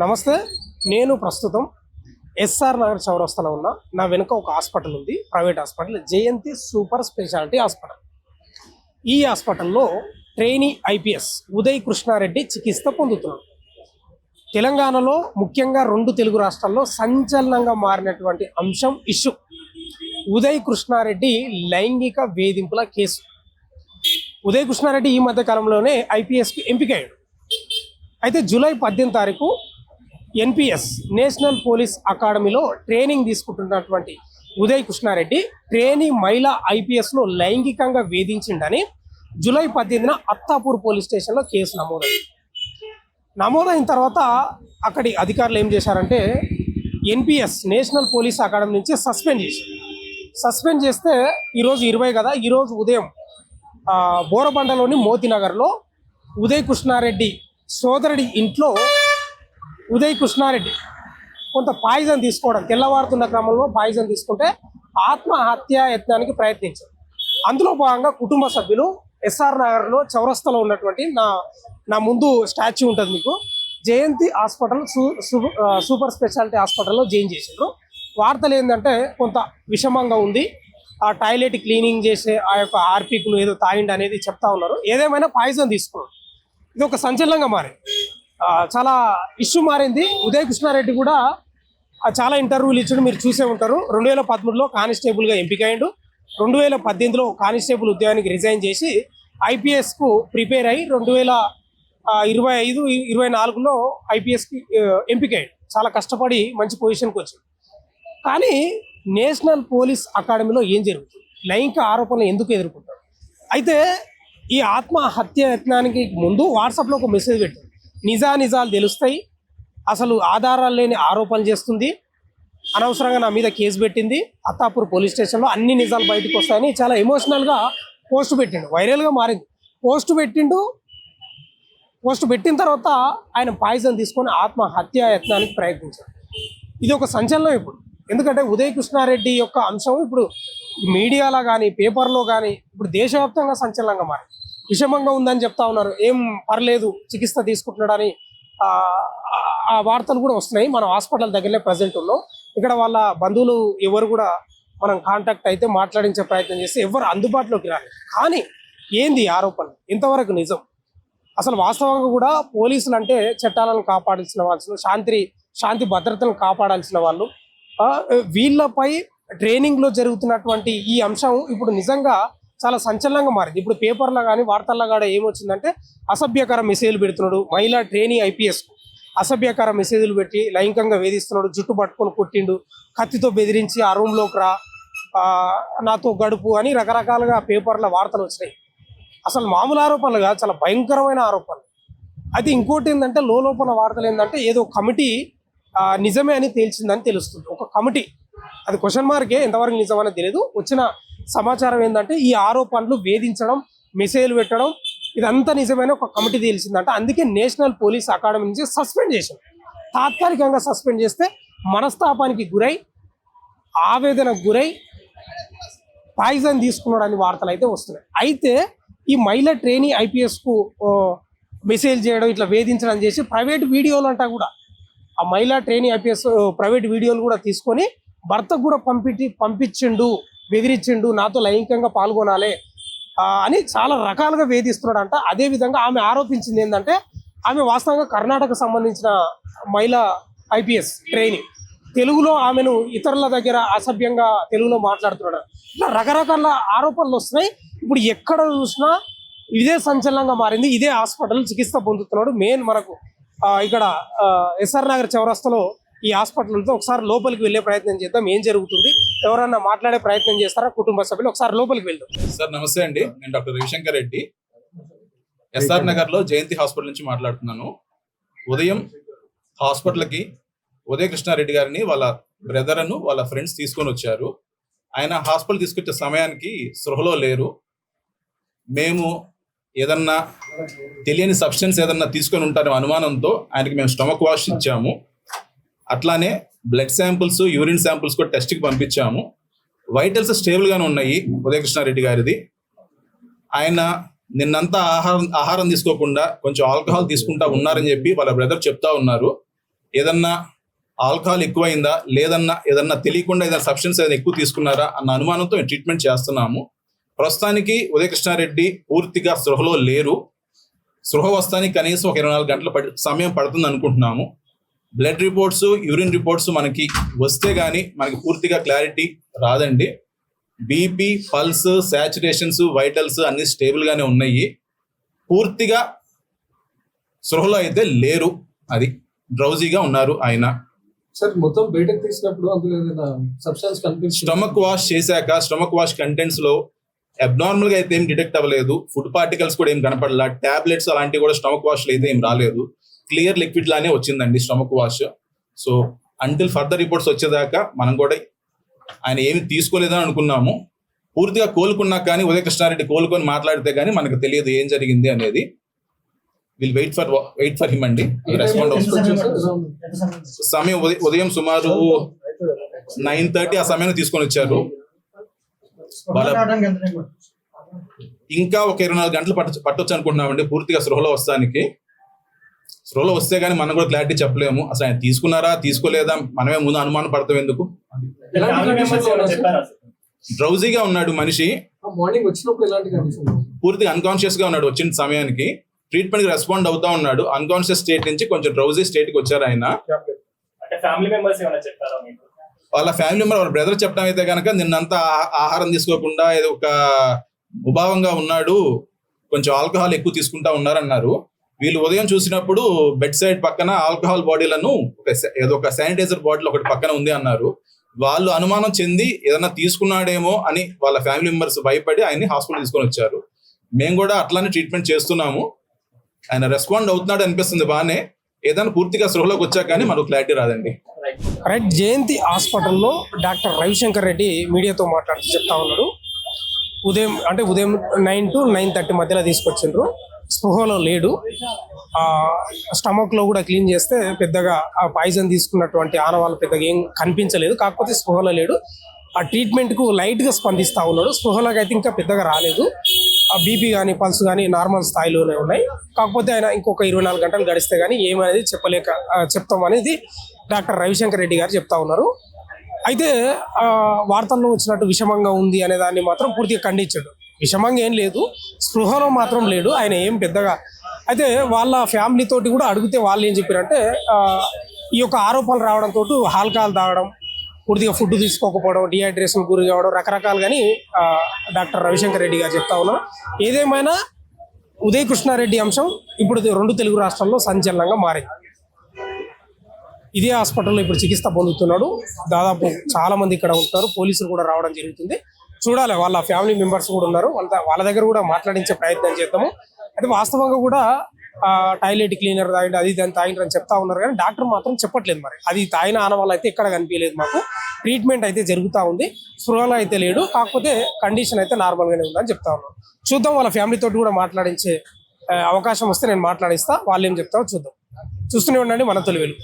నమస్తే. నేను ప్రస్తుతం ఎస్ఆర్ నగర్ చౌరస్తాలో ఉన్న నా వెనుక ఒక హాస్పిటల్ ఉంది, ప్రైవేట్ హాస్పిటల్, జయంతి సూపర్ స్పెషాలిటీ హాస్పిటల్. ఈ హాస్పిటల్లో ట్రైనీ ఐపీఎస్ ఉదయ్ కృష్ణారెడ్డి చికిత్స పొందుతున్నాడు. తెలంగాణలో ముఖ్యంగా 2 తెలుగు రాష్ట్రాల్లో సంచలనంగా మారినటువంటి అంశం ఇష్యూ ఉదయ్ కృష్ణారెడ్డి లైంగిక వేధింపుల కేసు. ఉదయ్ కృష్ణారెడ్డి ఈ మధ్య కాలంలోనే ఐపీఎస్కి ఎంపికయ్యాడు. అయితే జూలై 18 తారీఖు ఎన్పిఎస్ నేషనల్ పోలీస్ అకాడమీలో ట్రైనింగ్ తీసుకుంటున్నటువంటి ఉదయ్ కృష్ణారెడ్డి ట్రైనీ మహిళా ఐపీఎస్లో లైంగికంగా వేధించిండని జూలై 18న అత్తాపూర్ పోలీస్ స్టేషన్లో కేసు నమోదైన తర్వాత అక్కడి అధికారులు ఏం చేశారంటే ఎన్పిఎస్ నేషనల్ పోలీస్ అకాడమీ నుంచి సస్పెండ్ చేస్తే ఈరోజు 20 కదా, ఈరోజు ఉదయం బోరబండలోని మోతీనగర్లో ఉదయ్ కృష్ణారెడ్డి సోదరుడి ఇంట్లో ఉదయ్ కృష్ణారెడ్డి కొంత పాయిజన్ తీసుకోవడం, తెల్లవారుతున్న క్రమంలో పాయిజన్ తీసుకుంటే ఆత్మహత్యా యత్నానికి ప్రయత్నించారు. అందులో భాగంగా కుటుంబ సభ్యులు ఎస్ఆర్ నగర్లో చౌరస్తాలో ఉన్నటువంటి నా ముందు స్టాచ్యూ ఉంటుంది మీకు, జయంతి హాస్పిటల్ సూపర్ స్పెషాలిటీ హాస్పిటల్లో జాయిన్ చేశారు. వార్తలు ఏంటంటే కొంత విషమంగా ఉంది, ఆ టాయిలెట్ క్లీనింగ్ చేసే ఆ యొక్క హార్పిక్ను ఏదో తాగిండి అనేది చెప్తా ఉన్నారు. ఏదేమైనా పాయిజన్ తీసుకున్నాడు. ఇది ఒక సంచలనంగా మారింది, చాలా ఇష్యూ మారింది. ఉదయ్ కృష్ణారెడ్డి కూడా చాలా ఇంటర్వ్యూలు ఇచ్చాడు, మీరు చూసే ఉంటారు. 2013లో కానిస్టేబుల్గా ఎంపికయ్యాడు. 2018లో కానిస్టేబుల్ ఉద్యోగానికి రిజైన్ చేసి ఐపీఎస్కు ప్రిపేర్ అయ్యి 2025-24లో ఐపీఎస్కి ఎంపికయ్యాడు. చాలా కష్టపడి మంచి పొజిషన్కి వచ్చాడు. కానీ నేషనల్ పోలీస్ అకాడమీలో ఏం జరుగుతుంది, లైంగిక ఆరోపణలు ఎందుకు ఎదుర్కొంటాడు? అయితే ఈ ఆత్మహత్య యత్నానికి ముందు వాట్సాప్లో ఒక మెసేజ్ పెట్టాడు, నిజాలు తెలుస్తాయి, అసలు ఆధారాలు లేని ఆరోపణలు చేస్తుంది, అనవసరంగా నా మీద కేసు పెట్టింది, అత్తాపూర్ పోలీస్ స్టేషన్లో అన్ని నిజాలు బయటకు వస్తాయని చాలా ఎమోషనల్గా పోస్ట్ పెట్టిండు. వైరల్గా మారింది. పోస్ట్ పెట్టిన తర్వాత ఆయన పాయిజన్ తీసుకొని ఆత్మహత్యా యత్నానికి ప్రయత్నించాడు. ఇది ఒక సంచలనం ఇప్పుడు. ఎందుకంటే ఉదయ్ కృష్ణారెడ్డి యొక్క అంశం ఇప్పుడు మీడియాలో కానీ పేపర్లో కానీ ఇప్పుడు దేశవ్యాప్తంగా సంచలనంగా మారింది. విషమంగా ఉందని చెప్తా ఉన్నారు, ఏం పర్లేదు చికిత్స తీసుకుంటున్నాడని ఆ వార్తలు కూడా వస్తున్నాయి. మనం హాస్పిటల్ దగ్గరనే ప్రజెంట్ ఉన్నాం. ఇక్కడ వాళ్ళ బంధువులు ఎవరు కూడా మనం కాంటాక్ట్ అయితే మాట్లాడించే ప్రయత్నం చేస్తే ఎవరు అందుబాటులోకి రాలేదు. కానీ ఏంది ఆరోపణ, ఇంతవరకు నిజం? అసలు వాస్తవంగా కూడా పోలీసులు అంటే చట్టాలను కాపాడాల్సిన వాళ్ళు, శాంతి భద్రతలను కాపాడాల్సిన వాళ్ళు, వీళ్ళపై ట్రైనింగ్లో జరుగుతున్నటువంటి ఈ అంశం ఇప్పుడు నిజంగా చాలా సంచలనంగా మారింది. ఇప్పుడు పేపర్లో కానీ వార్తల్లో కూడా ఏమొచ్చిందంటే అసభ్యకర మెసేజ్లు పెడుతున్నాడు, మహిళా ట్రైనీ ఐపీఎస్ అసభ్యకర మెసేజ్లు పెట్టి లైంగికంగా వేధిస్తున్నాడు, జుట్టు పట్టుకొని కొట్టిండు, కత్తితో బెదిరించి ఆ రూమ్లోకి రా, నాతో గడుపు అని రకరకాలుగా పేపర్ల వార్తలు వచ్చినాయి. అసలు మామూలు ఆరోపణలు కాదు, చాలా భయంకరమైన ఆరోపణలు. అయితే ఇంకోటి ఏంటంటే లోపల వార్తలు ఏంటంటే ఏదో కమిటీ నిజమే అని తేల్చిందని తెలుస్తుంది. ఒక కమిటీ, అది క్వశ్చన్ మార్కే, ఎంతవరకు నిజమని తెలియదు. వచ్చిన సమాచారం ఏంటంటే ఈ ఆరోపణలు, వేధించడం, మెసేజ్లు పెట్టడం ఇదంతా నిజమైన ఒక కమిటీ తెలిసిందంట. అందుకే నేషనల్ పోలీస్ అకాడమీ నుంచి సస్పెండ్ చేశారు. తాత్కాలికంగా సస్పెండ్ చేస్తే మనస్తాపానికి గురై, ఆవేదనకు గురై పాయిజన్ తీసుకున్నాడని వార్తలు అయితే వస్తున్నాయి. అయితే ఈ మహిళా ట్రైనీ ఐపీఎస్కు మెసేజ్ చేయడం, ఇట్లా వేధించడం చేసి ప్రైవేట్ వీడియోలు అంటా కూడా ఆ మహిళా ట్రైనీ ఐపీఎస్ ప్రైవేట్ వీడియోలు కూడా తీసుకొని భర్తకు కూడా పంపించిండు, బెదిరించిండు, నాతో లైంగికంగా పాల్గొనాలి అని చాలా రకాలుగా వేధిస్తున్నాడంట. అదేవిధంగా ఆమె ఆరోపించింది ఏంటంటే ఆమె వాస్తవంగా కర్ణాటక సంబంధించిన మహిళా ఐపీఎస్ ట్రైనింగ్, తెలుగులో ఆమెను ఇతరుల దగ్గర అసభ్యంగా తెలుగులో మాట్లాడుతున్నాడు. ఇట్లా రకరకాల ఆరోపణలు వస్తున్నాయి. ఇప్పుడు ఎక్కడ చూసినా ఇదే సంచలనంగా మారింది. ఇదే హాస్పిటల్ చికిత్స పొందుతున్నాడు. మెయిన్ మనకు ఇక్కడ ఎస్ఆర్ నగర్ చౌరస్తాలో ఈ హాస్పిటల్ ఉంటే ఒకసారి లోపలికి వెళ్ళే ప్రయత్నం చేద్దాం. ఏం జరుగుతుంది, ఎవరన్నా మాట్లాడే ప్రయత్నం చేస్తారా కుటుంబ సభ్యులు? ఒకసారి లోపలికి వెళ్దాం. సార్ నమస్తే అండి, నేను డాక్టర్ రవిశంకర్ రెడ్డి, ఎస్ఆర్ నగర్ లో జయంతి హాస్పిటల్ నుంచి మాట్లాడుతున్నాను. ఉదయం హాస్పిటల్కి ఉదయ్ కృష్ణారెడ్డి గారిని వాళ్ళ బ్రదర్ వాళ్ళ ఫ్రెండ్స్ తీసుకొని వచ్చారు. ఆయన హాస్పిటల్ తీసుకొచ్చే సమయానికి స్పృహలో లేరు. మేము ఏదన్నా తెలియని సబ్స్టెన్స్ ఏదన్నా తీసుకొని ఉంటారో అనుమానంతో ఆయనకి మేము స్టమక్ వాష్ ఇచ్చాము. అట్లానే బ్లడ్ శాంపుల్స్, యూరిన్ శాంపుల్స్ కూడా టెస్ట్కి పంపించాము. వైటల్స్ స్టేబుల్గానే ఉన్నాయి ఉదయ్ కృష్ణారెడ్డి గారిది. ఆయన నిన్నంతా ఆహారం తీసుకోకుండా కొంచెం ఆల్కహాల్ తీసుకుంటా ఉన్నారని చెప్పి వాళ్ళ బ్రదర్ చెప్తా ఉన్నారు. ఏదన్నా ఆల్కహాల్ ఎక్కువైందా లేదన్నా ఏదన్నా తెలియకుండా ఏదైనా సబ్స్టెన్స్ ఏదైనా ఎక్కువ తీసుకున్నారా అన్న అనుమానంతో మేము ట్రీట్మెంట్ చేస్తున్నాము. ప్రస్తుతానికి ఉదయ కృష్ణారెడ్డి పూర్తిగా స్పృహలో లేరు. స్పృహ వస్తానికి కనీసం ఒక 24 గంటల సమయం పడుతుంది అనుకుంటున్నాము. బ్లడ్ రిపోర్ట్స్, యూరిన్ రిపోర్ట్స్ మనకి వస్తే గానీ మనకి పూర్తిగా క్లారిటీ రాదండి. బీపీ, పల్స్, శాచురేషన్స్, వైటల్స్ అన్ని స్టేబుల్ గానే ఉన్నాయి. పూర్తిగా స్పృహలో అయితే లేరు. అది డ్రౌజీగా ఉన్నారు ఆయన. సార్ మొత్తం బయటకు తీసినప్పుడు అందులో ఏదైనా సబ్స్టెన్స్ కనిపిస్తుంది? స్టమక్ వాష్ చేశాక స్టమక్ వాష్ కంటెంట్స్ లో అబ్నార్మల్ గా అయితే ఏం డిటెక్ట్ అవ్వలేదు. ఫుడ్ పార్టికల్స్ కూడా ఏం కనపడలా. టాబ్లెట్స్ అలాంటివి కూడా స్టమక్ వాష్ లో అయితే ఏం రాలేదు. క్లియర్ లిక్విడ్ లానే వచ్చిందండి stomach wash. So until further reports వచ్చేదాకా మనం కూడా ఆయన ఏమి తీసుకోలేదని అనుకున్నాము. పూర్తిగా కోలుకున్నా కానీ ఉదయ కృష్ణారెడ్డి కోలుకొని మాట్లాడితే కానీ మనకు తెలియదు ఏం జరిగింది అనేది. విల్ వెయిట్ ఫర్ హిమ్ అండి. రెస్పాండ్ సమయం ఉదయం సుమారు 9:30 ఆ సమయాన్ని తీసుకొని వచ్చారు. ఇంకా ఒక 24 గంటలు పట్టొచ్చు అనుకుంటున్నామండి పూర్తిగా స్పృహలో వస్తానికి. స్పృహలో వస్తే గానీ మనం కూడా క్లారిటీ చెప్పలేము. అసలు ఆయన తీసుకున్నారా తీసుకోలేదా మనమే ముందు అనుమానం పడతాం ఎందుకు. డ్రౌజీగా ఉన్నాడు మనిషి. మార్నింగ్ వచ్చినప్పుడు ఎలాంటి కండిషన్? పూర్తిగా అన్కాన్షియస్ గా ఉన్నాడు. వచ్చిన సమయానికి ట్రీట్మెంట్ కి రెస్పాండ్ అవుతా ఉన్నాడు. అన్కాన్షియస్ స్టేట్ నుంచి కొంచెం డ్రౌజీ స్టేట్ కి వచ్చారు ఆయన. వాళ్ళ ఫ్యామిలీ మెంబర్ వాళ్ళ బ్రదర్ చెప్పడం అయితే కనుక నిన్నంతా ఆహారం తీసుకోకుండా ఏదో ఒక ఉభావంగా ఉన్నాడు, కొంచెం ఆల్కహాల్ ఎక్కువ తీసుకుంటా ఉన్నారన్నారు. వీళ్ళు ఉదయం చూసినప్పుడు బెడ్ సైడ్ పక్కన ఆల్కహాల్ బాటిళ్లను ఏదో ఒక శానిటైజర్ బాటిల్ ఒకటి పక్కన ఉంది అన్నారు. వాళ్ళు అనుమానం చెంది ఏదైనా తీసుకున్నాడేమో అని వాళ్ళ ఫ్యామిలీ మెంబర్స్ భయపడి ఆయన్ని హాస్పిటల్ తీసుకొని వచ్చారు. మేము కూడా అట్లానే ట్రీట్మెంట్ చేస్తున్నాము. ఆయన రెస్పాండ్ అవుతున్నాడు అనిపిస్తుంది బాగానే. ఏదైనా పూర్తిగా స్పృహలోకి వచ్చాక కానీ మనకు క్లారిటీ రాదండి. రైట్, జయంతి హాస్పిటల్లో డాక్టర్ రవిశంకర్ రెడ్డి మీడియాతో మాట్లాడుతూ చెప్తా ఉన్నాడు. ఉదయం 9 to 9:30 మధ్యలో తీసుకొచ్చిండ్రు. స్పృహలో లేడు. స్టమక్లో కూడా క్లీన్ చేస్తే పెద్దగా ఆ పాయిజన్ తీసుకున్నటువంటి ఆనవాళ్ళు పెద్దగా ఏం కనిపించలేదు. కాకపోతే స్పృహలో లేడు. ఆ ట్రీట్మెంట్కు లైట్గా స్పందిస్తూ ఉన్నాడు. స్పృహలోకి అయితే ఇంకా పెద్దగా రాలేదు. ఆ బీపీ కానీ పల్స్ కానీ నార్మల్ స్థాయిలోనే ఉన్నాయి. కాకపోతే ఆయన ఇంకొక 24 గంటలు గడిస్తే కానీ ఏమనేది చెప్తామనేది డాక్టర్ రవిశంకర్ రెడ్డి గారు చెప్తా ఉన్నారు. అయితే వార్తల్లో వచ్చినట్టు విషమంగా ఉంది అనే దాన్ని మాత్రం పూర్తిగా ఖండించాడు. విషమంగా ఏం లేదు, స్పృహలో మాత్రం లేడు. ఆయన ఏం పెద్దగా అయితే వాళ్ళ ఫ్యామిలీ తోటి కూడా అడిగితే వాళ్ళు ఏం చెప్పారంటే ఈ యొక్క ఆరోపణలు రావడంతో ఆల్కహాల్ తాగడం, పూర్తిగా ఫుడ్ తీసుకోకపోవడం, డిహైడ్రేషన్ గురి కావడం రకరకాలుగాని డాక్టర్ రవిశంకర్ రెడ్డి గారు చెప్తా ఉన్నారు. ఏదేమైనా ఉదయ కృష్ణారెడ్డి అంశం ఇప్పుడు 2 తెలుగు రాష్ట్రాల్లో సంచలనంగా మారింది. ఇదే హాస్పిటల్లో ఇప్పుడు చికిత్స పొందుతున్నాడు. దాదాపు చాలా మంది ఇక్కడ ఉంటారు. పోలీసులు కూడా రావడం జరుగుతుంది. చూడాలి, వాళ్ళ ఫ్యామిలీ మెంబర్స్ కూడా ఉన్నారు. వాళ్ళ దగ్గర కూడా మాట్లాడించే ప్రయత్నం చేద్దాము. అయితే వాస్తవంగా కూడా టాయిలెట్ క్లీనర్ తాగిండి, అది దాన్ని తాగిండ్రు అని చెప్తా ఉన్నారు. కానీ డాక్టర్ మాత్రం చెప్పట్లేదు. మరి అది తాగిన ఆనవాళ్ళు అయితే ఎక్కడ కనిపించలేదు మాకు. ట్రీట్మెంట్ అయితే జరుగుతూ ఉంది. స్పృహలో అయితే లేడు. కాకపోతే కండిషన్ అయితే నార్మల్గానే ఉందని చెప్తా ఉన్నారు. చూద్దాం, వాళ్ళ ఫ్యామిలీ తోటి కూడా మాట్లాడించే అవకాశం వస్తే నేను మాట్లాడిస్తా. వాళ్ళు ఏం చెప్తారో చూద్దాం. చూస్తూనే ఉండండి మన తొలి వెలుగు.